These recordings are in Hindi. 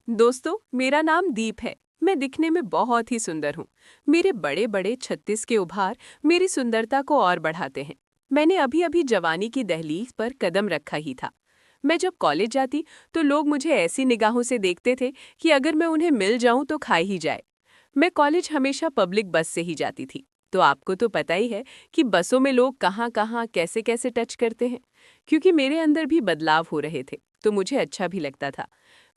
दोस्तों, मेरा नाम दीप है। मैं दिखने में बहुत ही सुंदर हूँ। मेरे बड़े बड़े 36 के उभार मेरी सुंदरता को और बढ़ाते हैं। मैंने अभी अभी जवानी की दहलीज पर कदम रखा ही था। मैं जब कॉलेज जाती तो लोग मुझे ऐसी निगाहों से देखते थे कि अगर मैं उन्हें मिल जाऊं तो खा ही जाए। मैं कॉलेज हमेशा पब्लिक बस से ही जाती थी। तो आपको तो पता ही है कि बसों में लोग कहाँ कहाँ कैसे कैसे टच करते हैं। क्योंकि मेरे अंदर भी बदलाव हो रहे थे तो मुझे अच्छा भी लगता था।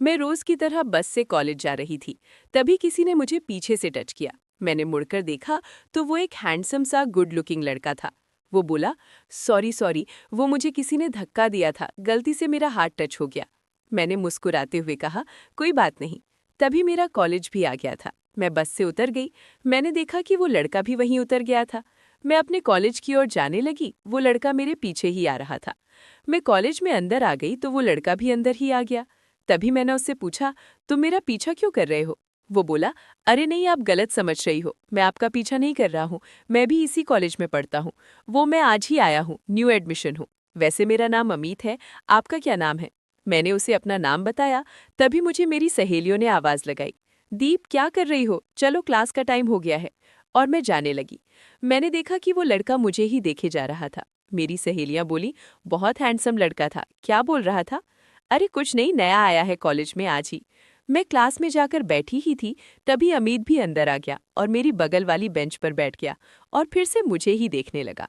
मैं रोज की तरह बस से कॉलेज जा रही थी। तभी किसी ने मुझे पीछे से टच किया। मैंने मुड़कर देखा तो वो एक हैंडसम सा गुड लुकिंग लड़का था। वो बोला, सॉरी सॉरी, वो मुझे किसी ने धक्का दिया था, गलती से मेरा हाथ टच हो गया। मैंने मुस्कुराते हुए कहा, कोई बात नहीं। तभी मेरा कॉलेज भी आ गया था। मैं बस से उतर गई। मैंने देखा कि वो लड़का भी वहीं उतर गया था। मैं अपने कॉलेज की ओर जाने लगी, वो लड़का मेरे पीछे ही आ रहा था। मैं कॉलेज में अंदर आ गई तो वो लड़का भी अंदर ही आ गया। तभी मैंने उससे पूछा, तुम मेरा पीछा क्यों कर रहे हो? वो बोला, अरे नहीं, आप गलत समझ रही हो, मैं आपका पीछा नहीं कर रहा हूँ। मैं भी इसी कॉलेज में पढ़ता हूँ। वो मैं आज ही आया हूँ, न्यू एडमिशन हूँ। वैसे मेरा नाम अमित है, आपका क्या नाम है? मैंने उसे अपना नाम बताया। तभी मुझे मेरी सहेलियों ने आवाज लगाई, दीप क्या कर रही हो, चलो क्लास का टाइम हो गया है। और मैं जाने लगी। मैंने देखा कि वो लड़का मुझे ही देखे जा रहा था। मेरी सहेलियां बोली, बहुत हैंडसम लड़का था, क्या बोल रहा था? अरे कुछ नहीं, नया आया है कॉलेज में आज ही। मैं क्लास में जाकर बैठी ही थी, तभी अमित भी अंदर आ गया और मेरी बगल वाली बेंच पर बैठ गया और फिर से मुझे ही देखने लगा।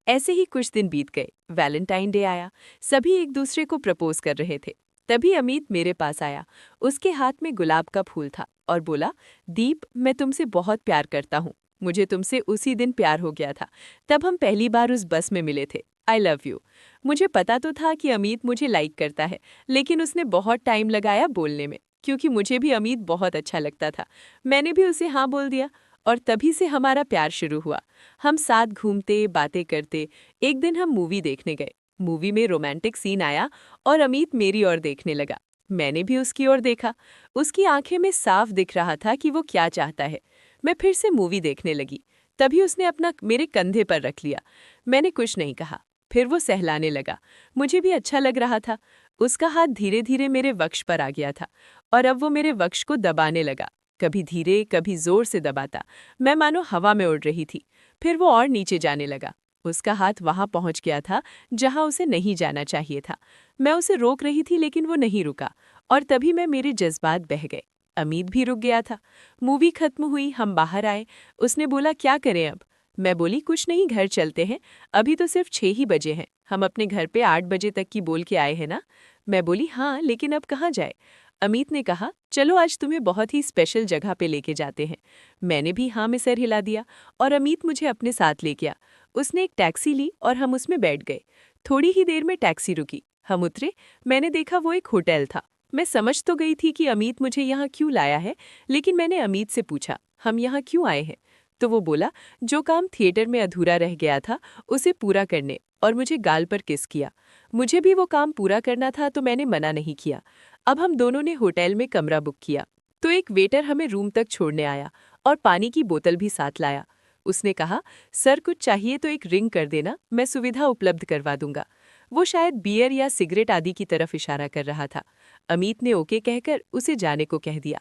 ऐसे ही कुछ दिन बीत गए। वैलेंटाइन डे आया। सभी एक दूसरे को प्रपोज कर रहे थे। तभी अमित मेरे पास आया। उसके हाथ में गुलाब का फूल था और बोला, दीप, मैं तुमसे बहुत प्यार करता हूँ। मुझे तुमसे उसी दिन प्यार हो गया था। तब हम पहली बार उस बस में मिले थे। I love you. मुझे पता तो था कि अमित मुझे लाइक करता है, लेकिन उसने बहुत टाइम लगाया बोलने में, क्योंकि मुझे भी अमित बहुत अच्छा लगता था। मैंने भी उसे हाँ बोल दिया और तभी से हमारा प्यार शुरू हुआ। हम साथ घूमते बातें करते। एक दिन हम मूवी देखने गए। मूवी में रोमांटिक सीन आया और अमित मेरी ओर देखने लगा। मैंने भी उसकी ओर देखा। उसकी आंखें में साफ दिख रहा था कि वो क्या चाहता है। मैं फिर से मूवी देखने लगी। तभी उसने अपना मेरे कंधे पर रख लिया। मैंने कुछ नहीं कहा। फिर वो सहलाने लगा। मुझे भी अच्छा लग रहा था। उसका हाथ धीरे धीरे मेरे वक्ष पर आ गया था और अब वो मेरे वक्ष को दबाने लगा। कभी धीरे कभी जोर से दबाता। मैं मानो हवा में उड़ रही थी। फिर वो और नीचे जाने लगा। उसका हाथ वहां पहुंच गया था जहां उसे नहीं जाना चाहिए था। मैं उसे रोक रही थी लेकिन वो नहीं रुका और तभी मेरे जज्बात बह गए। अमित भी रुक गया था। मूवी खत्म हुई, हम बाहर आए। उसने बोला, क्या करें अब? मैं बोली, कुछ नहीं, घर चलते हैं। अभी तो सिर्फ 6 ही बजे हैं। हम अपने घर पे 8 बजे तक की बोल के आए हैं ना? मैं बोली, हाँ, लेकिन अब कहाँ जाए? अमित ने कहा, चलो आज तुम्हें बहुत ही स्पेशल जगह पे लेके जाते हैं। मैंने भी हाँ में सर हिला दिया और अमित मुझे अपने साथ ले गया। उसने एक टैक्सी ली और हम उसमें बैठ गए। थोड़ी ही देर में टैक्सी रुकी। हम उतरे। मैंने देखा वो एक होटल था। मैं समझ तो गई थी कि अमित मुझे यहाँ क्यों लाया है, लेकिन मैंने अमित से पूछा, हम यहाँ क्यों आए हैं? तो वो बोला, जो काम थिएटर में अधूरा रह गया था उसे पूरा करने, और मुझे गाल पर किस किया। मुझे भी वो काम पूरा करना था तो मैंने मना नहीं किया। अब हम दोनों ने होटल में कमरा बुक किया तो एक वेटर हमें रूम तक छोड़ने आया और पानी की बोतल भी साथ लाया। उसने कहा, सर कुछ चाहिए तो एक रिंग कर देना, मैं सुविधा उपलब्ध करवा दूंगा। वो शायद बियर या सिगरेट आदि की तरफ इशारा कर रहा था। अमित ने ओके कहकर उसे जाने को कह दिया।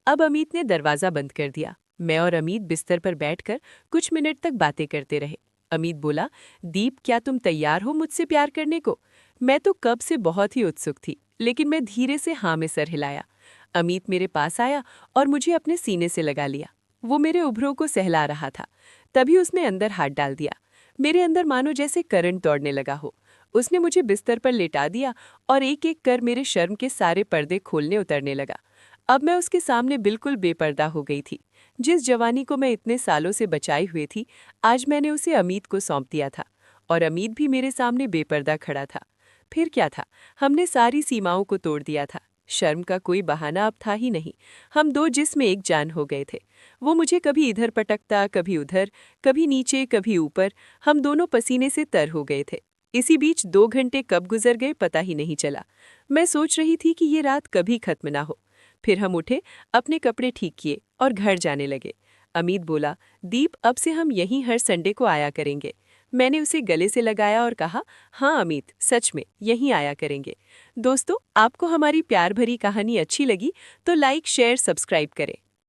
अब अमित ने दरवाज़ा बंद कर दिया। मैं और अमित बिस्तर पर बैठकर कुछ मिनट तक बातें करते रहे। अमित बोला, दीप, क्या तुम तैयार हो मुझसे प्यार करने को? मैं तो कब से बहुत ही उत्सुक थी, लेकिन मैं धीरे से हाँ में सर हिलाया। अमित मेरे पास आया और मुझे अपने सीने से लगा लिया। वो मेरे उभरों को सहला रहा था। तभी उसने अंदर हाथ डाल दिया। मेरे अंदर मानो जैसे करंट दौड़ने लगा हो। उसने मुझे बिस्तर पर लेटा दिया और एक एक कर मेरे शर्म के सारे पर्दे खोलने उतरने लगा। अब मैं उसके सामने बिल्कुल बेपर्दा हो गई थी। जिस जवानी को मैं इतने सालों से बचाई हुई थी, आज मैंने उसे अमित को सौंप दिया था और अमित भी मेरे सामने बेपर्दा खड़ा था। फिर क्या था, हमने सारी सीमाओं को तोड़ दिया था। शर्म का कोई बहाना अब था ही नहीं। हम दो जिस्म एक जान हो गए थे। वो मुझे कभी इधर पटकता, कभी उधर, कभी नीचे, कभी ऊपर। हम दोनों पसीने से तर हो गए थे। इसी बीच 2 घंटे कब गुजर गए पता ही नहीं चला। मैं सोच रही थी कि ये रात कभी खत्म ना हो। फिर हम उठे, अपने कपड़े ठीक किए और घर जाने लगे। अमित बोला, दीप, अब से हम यहीं हर संडे को आया करेंगे। मैंने उसे गले से लगाया और कहा, हाँ अमित, सच में यहीं आया करेंगे। दोस्तों, आपको हमारी प्यार भरी कहानी अच्छी लगी तो लाइक, शेयर, सब्सक्राइब करें।